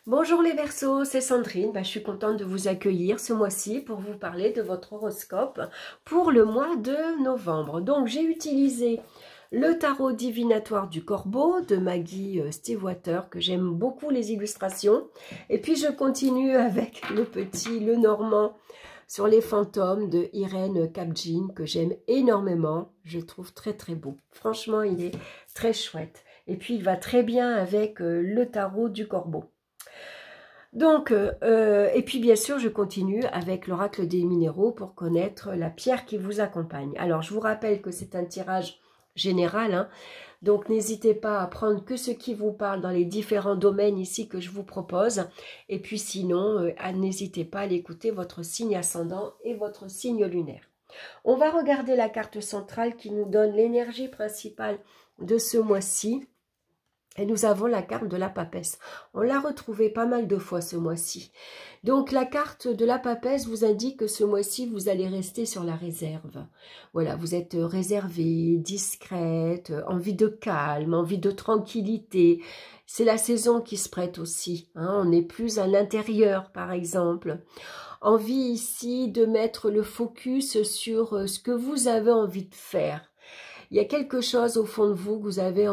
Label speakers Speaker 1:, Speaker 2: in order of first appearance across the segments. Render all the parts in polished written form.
Speaker 1: Bonjour les Verseaux, c'est Sandrine. Je suis contente de vous accueillir ce mois-ci pour vous parler de votre horoscope pour le mois de novembre. Donc j'ai utilisé le tarot divinatoire du Corbeau de Maggie Stiefwater, que j'aime beaucoup les illustrations. Et puis je continue avec le petit Lenormand sur les fantômes de Irène Kapjin, que j'aime énormément. Je le trouve très très beau. Franchement, il est très chouette. Et puis il va très bien avec le tarot du Corbeau. Donc, et puis bien sûr, je continue avec l'oracle des minéraux pour connaître la pierre qui vous accompagne. Alors, je vous rappelle que c'est un tirage général, hein, donc n'hésitez pas à prendre que ce qui vous parle dans les différents domaines ici que je vous propose. Et puis sinon, n'hésitez pas à l'écouter votre signe ascendant et votre signe lunaire. On va regarder la carte centrale qui nous donne l'énergie principale de ce mois-ci. Et nous avons la carte de la papesse. On l'a retrouvée pas mal de fois ce mois-ci. Donc la carte de la papesse vous indique que ce mois-ci, vous allez rester sur la réserve. Voilà, vous êtes réservée, discrète, envie de calme, envie de tranquillité. C'est la saison qui se prête aussi, hein. On est plus à l'intérieur, par exemple. Envie ici de mettre le focus sur ce que vous avez envie de faire. Il y a quelque chose au fond de vous que vous avez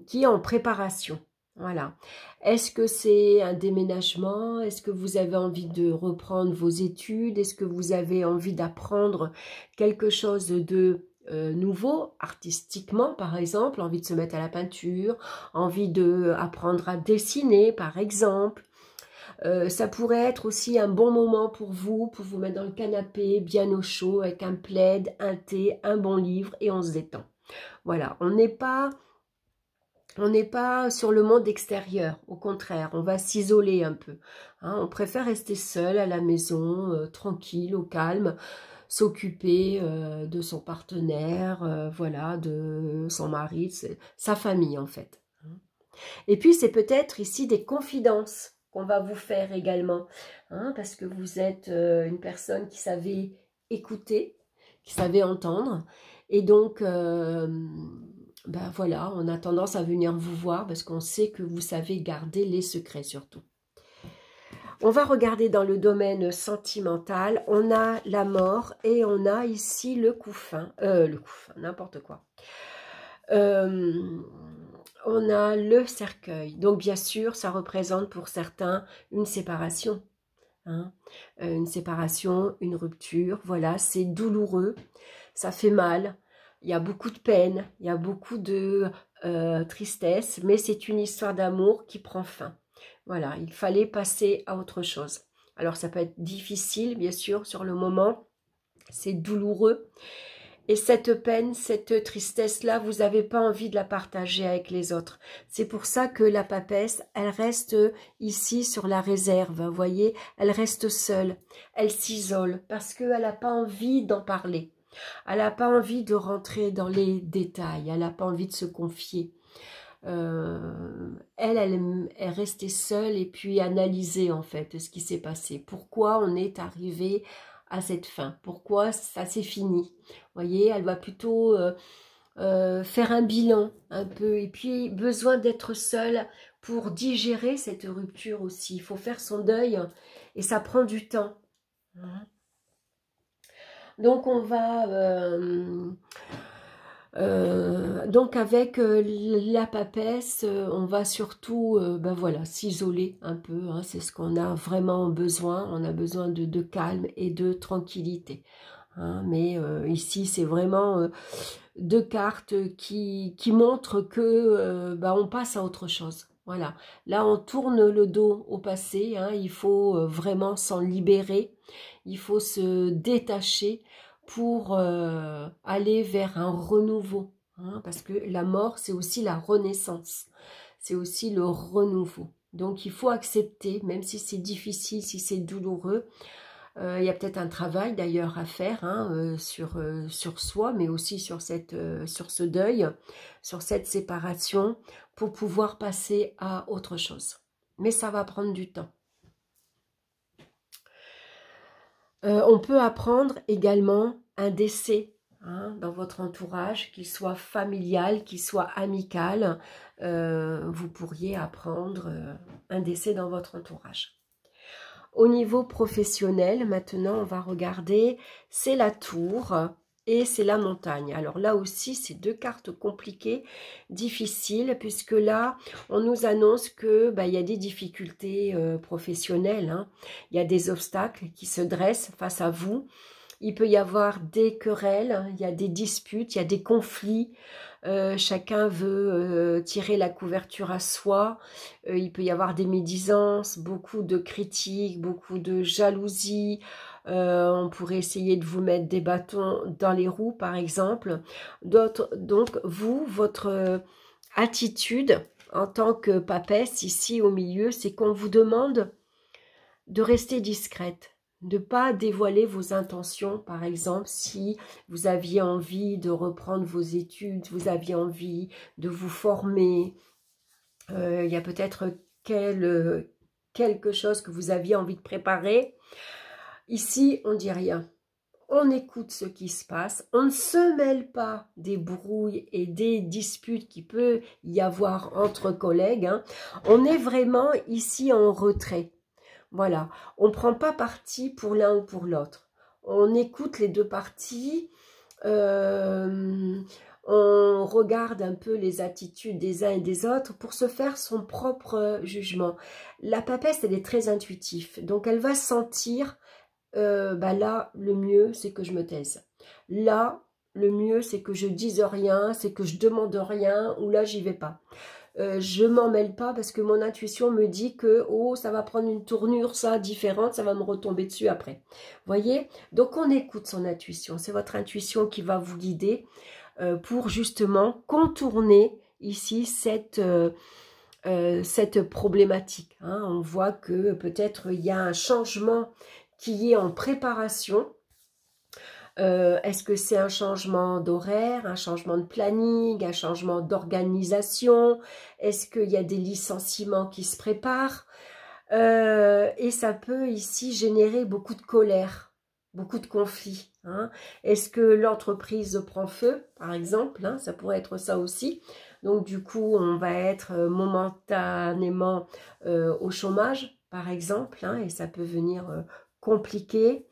Speaker 1: qui est en préparation. Voilà. Est-ce que c'est un déménagement? Est-ce que vous avez envie de reprendre vos études? Est-ce que vous avez envie d'apprendre quelque chose de nouveau, artistiquement par exemple? Envie de se mettre à la peinture? Envie d'apprendre à dessiner par exemple? Ça pourrait être aussi un bon moment pour vous mettre dans le canapé, bien au chaud, avec un plaid, un thé, un bon livre et on se détend. Voilà, on n'est pas sur le monde extérieur, au contraire, on va s'isoler un peu. Hein, on préfère rester seul à la maison, tranquille, au calme, s'occuper de son partenaire, voilà, de son mari, sa famille en fait. Et puis c'est peut-être ici des confidences qu'on va vous faire également, hein, parce que vous êtes une personne qui savait écouter, qui savait entendre, et donc ben voilà, on a tendance à venir vous voir parce qu'on sait que vous savez garder les secrets surtout. On va regarder dans le domaine sentimental, on a la mort et on a ici le couffin, n'importe quoi. On a le cercueil. Donc, bien sûr, ça représente pour certains une séparation. Hein, une séparation, une rupture. Voilà, c'est douloureux. Ça fait mal. Il y a beaucoup de peine. Il y a beaucoup de tristesse. Mais c'est une histoire d'amour qui prend fin. Voilà, il fallait passer à autre chose. Alors, ça peut être difficile, bien sûr, sur le moment. C'est douloureux. Et cette peine, cette tristesse-là, vous n'avez pas envie de la partager avec les autres. C'est pour ça que la papesse, elle reste ici sur la réserve. Vous voyez, elle reste seule. Elle s'isole parce qu'elle n'a pas envie d'en parler. Elle n'a pas envie de rentrer dans les détails. Elle n'a pas envie de se confier. Elle est restée seule et puis analyser en fait ce qui s'est passé. Pourquoi on est arrivé à cette fin? Pourquoi ça s'est fini? Vous voyez, elle va plutôt faire un bilan un peu. Et puis, besoin d'être seule pour digérer cette rupture aussi. Il faut faire son deuil et ça prend du temps. Donc, on va... donc avec la papesse, on va surtout ben voilà, s'isoler un peu, hein, c'est ce qu'on a vraiment besoin, on a besoin de calme et de tranquillité. Hein, mais ici c'est vraiment deux cartes qui montrent que ben, on passe à autre chose. Voilà, là on tourne le dos au passé, hein, il faut vraiment s'en libérer, il faut se détacher pour aller vers un renouveau. Hein, parce que la mort, c'est aussi la renaissance. C'est aussi le renouveau. Donc, il faut accepter, même si c'est difficile, si c'est douloureux. Il y a peut-être un travail d'ailleurs à faire hein, sur soi, mais aussi sur ce deuil, sur cette séparation, pour pouvoir passer à autre chose. Mais ça va prendre du temps. On peut apprendre également un décès, hein, dans votre entourage, qu'il soit familial, qu'il soit amical, vous pourriez apprendre un décès dans votre entourage. Au niveau professionnel, maintenant, on va regarder, c'est la tour et c'est la montagne. Alors là aussi, c'est deux cartes compliquées, difficiles, puisque là, on nous annonce que il y a des difficultés professionnelles, hein. Il y a des obstacles qui se dressent face à vous. Il peut y avoir des querelles, il y a des disputes, il y a des conflits. Chacun veut tirer la couverture à soi. Il peut y avoir des médisances, beaucoup de critiques, beaucoup de jalousie. On pourrait essayer de vous mettre des bâtons dans les roues, par exemple. Donc, vous, votre attitude en tant que papesse, ici au milieu, c'est qu'on vous demande de rester discrète, de ne pas dévoiler vos intentions. Par exemple, si vous aviez envie de reprendre vos études, vous aviez envie de vous former, il y a peut-être quelque chose que vous aviez envie de préparer. Ici, on ne dit rien. On écoute ce qui se passe. On ne se mêle pas des brouilles et des disputes qu'il peut y avoir entre collègues, hein. On est vraiment ici en retrait. Voilà, on ne prend pas parti pour l'un ou pour l'autre. On écoute les deux parties, on regarde un peu les attitudes des uns et des autres pour se faire son propre jugement. La papesse, elle est très intuitive, donc elle va sentir, là, le mieux, c'est que je me taise. Là, le mieux, c'est que je dise rien, c'est que je demande rien, ou là, j'y vais pas. Je m'en mêle pas parce que mon intuition me dit que oh, ça va prendre une tournure ça différente, ça va me retomber dessus après. Voyez, donc on écoute son intuition, c'est votre intuition qui va vous guider pour justement contourner ici cette problématique, hein. On voit que peut-être il y a un changement qui est en préparation. Est-ce que c'est un changement d'horaire, un changement de planning, un changement d'organisation? Est-ce qu'il y a des licenciements qui se préparent? Et ça peut ici générer beaucoup de colère, beaucoup de conflits, hein. Est-ce que l'entreprise prend feu, par exemple, hein? Ça pourrait être ça aussi. Donc du coup, on va être momentanément au chômage, par exemple, hein, et ça peut venir compliquer.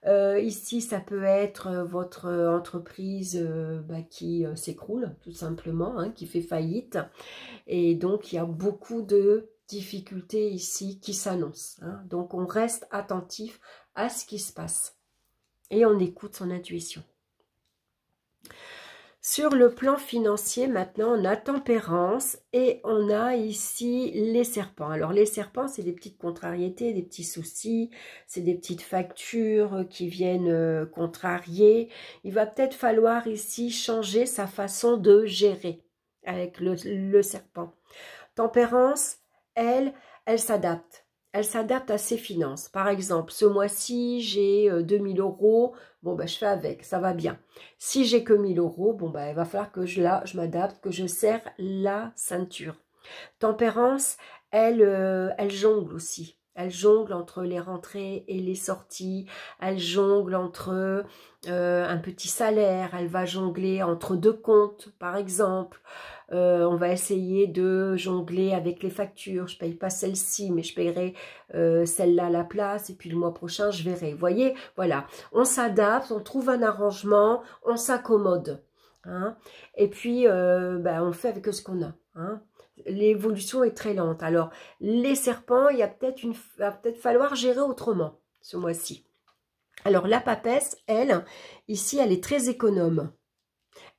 Speaker 1: Ici, ça peut être votre entreprise qui s'écroule, tout simplement, hein, qui fait faillite. Et donc, il y a beaucoup de difficultés ici qui s'annoncent, hein. Donc, on reste attentif à ce qui se passe. Et on écoute son intuition. Sur le plan financier, maintenant, on a Tempérance et on a ici les serpents. Alors, les serpents, c'est des petites contrariétés, des petits soucis, c'est des petites factures qui viennent contrarier. Il va peut-être falloir ici changer sa façon de gérer avec le serpent. Tempérance, elle s'adapte. Elle s'adapte à ses finances. Par exemple, ce mois-ci, j'ai 2000 €. Bon, je fais avec, ça va bien. Si j'ai que 1000 €, bon, il va falloir que je m'adapte, que je serre la ceinture. Tempérance, elle jongle aussi. Elle jongle entre les rentrées et les sorties. Elle jongle entre un petit salaire. Elle va jongler entre deux comptes, par exemple. On va essayer de jongler avec les factures. Je ne paye pas celle-ci, mais je paierai celle-là à la place. Et puis le mois prochain, je verrai. Vous voyez, voilà. On s'adapte, on trouve un arrangement, on s'accommode, hein. Et puis, on fait avec ce qu'on a, hein. L'évolution est très lente. Alors, les serpents, il va peut-être falloir gérer autrement ce mois-ci. Alors, la papesse, elle, ici, elle est très économe.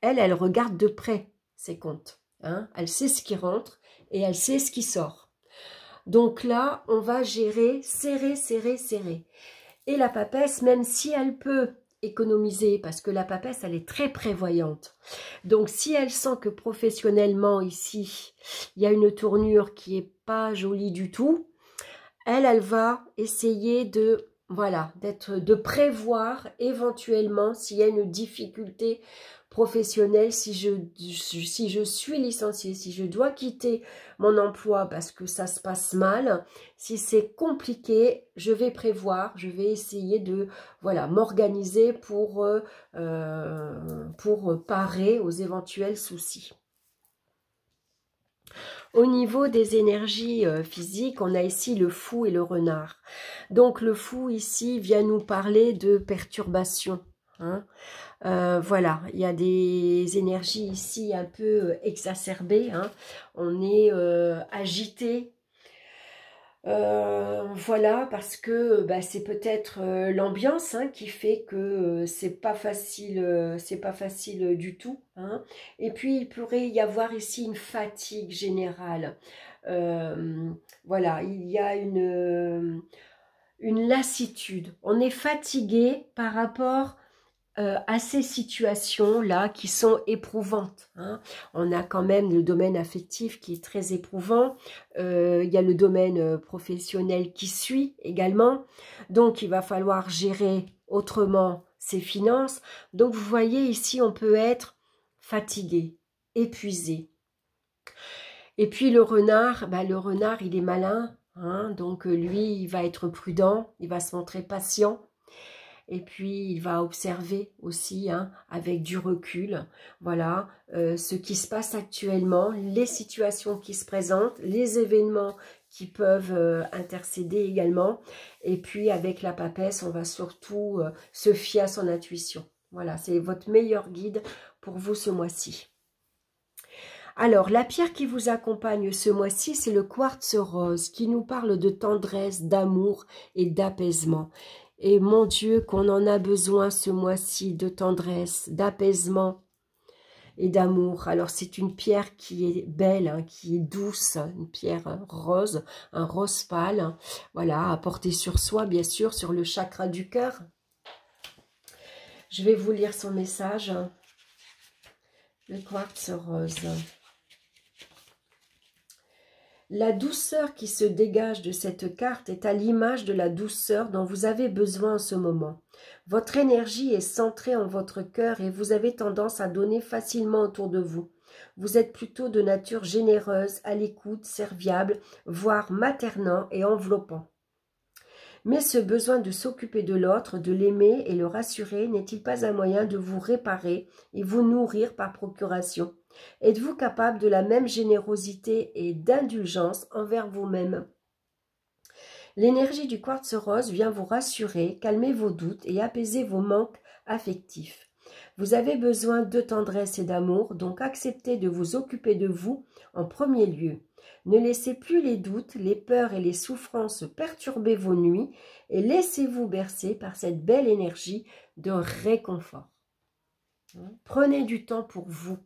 Speaker 1: Elle regarde de près ses comptes, hein. Elle sait ce qui rentre et elle sait ce qui sort. Donc là, on va gérer, serrer, serrer, serrer. Et la papesse, même si elle peut économiser, parce que la papesse, elle est très prévoyante. Donc, si elle sent que professionnellement, ici, il y a une tournure qui n'est pas jolie du tout, elle va essayer de voilà, de prévoir éventuellement s'il y a une difficulté professionnelle, si je suis licenciée, si je dois quitter mon emploi parce que ça se passe mal, si c'est compliqué, je vais prévoir, je vais essayer de voilà, m'organiser pour parer aux éventuels soucis. Au niveau des énergies physiques, on a ici le fou et le renard. Donc le fou ici vient nous parler de perturbation. Hein. Voilà, il y a des énergies ici un peu exacerbées. Hein. On est agité. Voilà, parce que bah, c'est peut-être l'ambiance hein, qui fait que c'est pas facile du tout. Hein. Et puis il pourrait y avoir ici une fatigue générale. Voilà, il y a une lassitude. On est fatigué par rapport à ces situations-là qui sont éprouvantes. Hein. On a quand même le domaine affectif qui est très éprouvant. Il y a le domaine professionnel qui suit également. Donc, il va falloir gérer autrement ses finances. Donc, vous voyez ici, on peut être fatigué, épuisé. Et puis, le renard, il est malin. Hein. Donc, lui, il va être prudent. Il va se montrer patient. Et puis, il va observer aussi, hein, avec du recul, voilà, ce qui se passe actuellement, les situations qui se présentent, les événements qui peuvent intercéder également. Et puis, avec la papesse, on va surtout se fier à son intuition. Voilà, c'est votre meilleur guide pour vous ce mois-ci. Alors, la pierre qui vous accompagne ce mois-ci, c'est le quartz rose, qui nous parle de tendresse, d'amour et d'apaisement. Et mon Dieu, qu'on en a besoin ce mois-ci de tendresse, d'apaisement et d'amour. Alors, c'est une pierre qui est belle, hein, qui est douce, une pierre rose, un rose pâle. Voilà, à porter sur soi, bien sûr, sur le chakra du cœur. Je vais vous lire son message. Le quartz rose. La douceur qui se dégage de cette carte est à l'image de la douceur dont vous avez besoin en ce moment. Votre énergie est centrée en votre cœur et vous avez tendance à donner facilement autour de vous. Vous êtes plutôt de nature généreuse, à l'écoute, serviable, voire maternant et enveloppant. Mais ce besoin de s'occuper de l'autre, de l'aimer et le rassurer, n'est-il pas un moyen de vous réparer et vous nourrir par procuration? Êtes-vous capable de la même générosité et d'indulgence envers vous-même? L'énergie du quartz rose vient vous rassurer, calmer vos doutes et apaiser vos manques affectifs. Vous avez besoin de tendresse et d'amour, donc acceptez de vous occuper de vous en premier lieu. Ne laissez plus les doutes, les peurs et les souffrances perturber vos nuits et laissez-vous bercer par cette belle énergie de réconfort. Prenez du temps pour vous.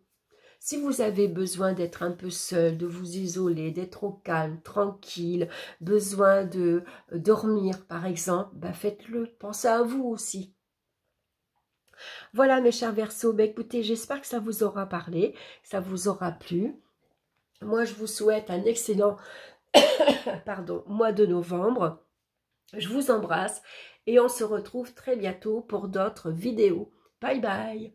Speaker 1: Si vous avez besoin d'être un peu seul, de vous isoler, d'être au calme, tranquille, besoin de dormir par exemple, faites-le. Pensez à vous aussi. Voilà mes chers Verseaux, écoutez, j'espère que ça vous aura parlé, ça vous aura plu. Moi, je vous souhaite un excellent mois de novembre. Je vous embrasse et on se retrouve très bientôt pour d'autres vidéos. Bye bye.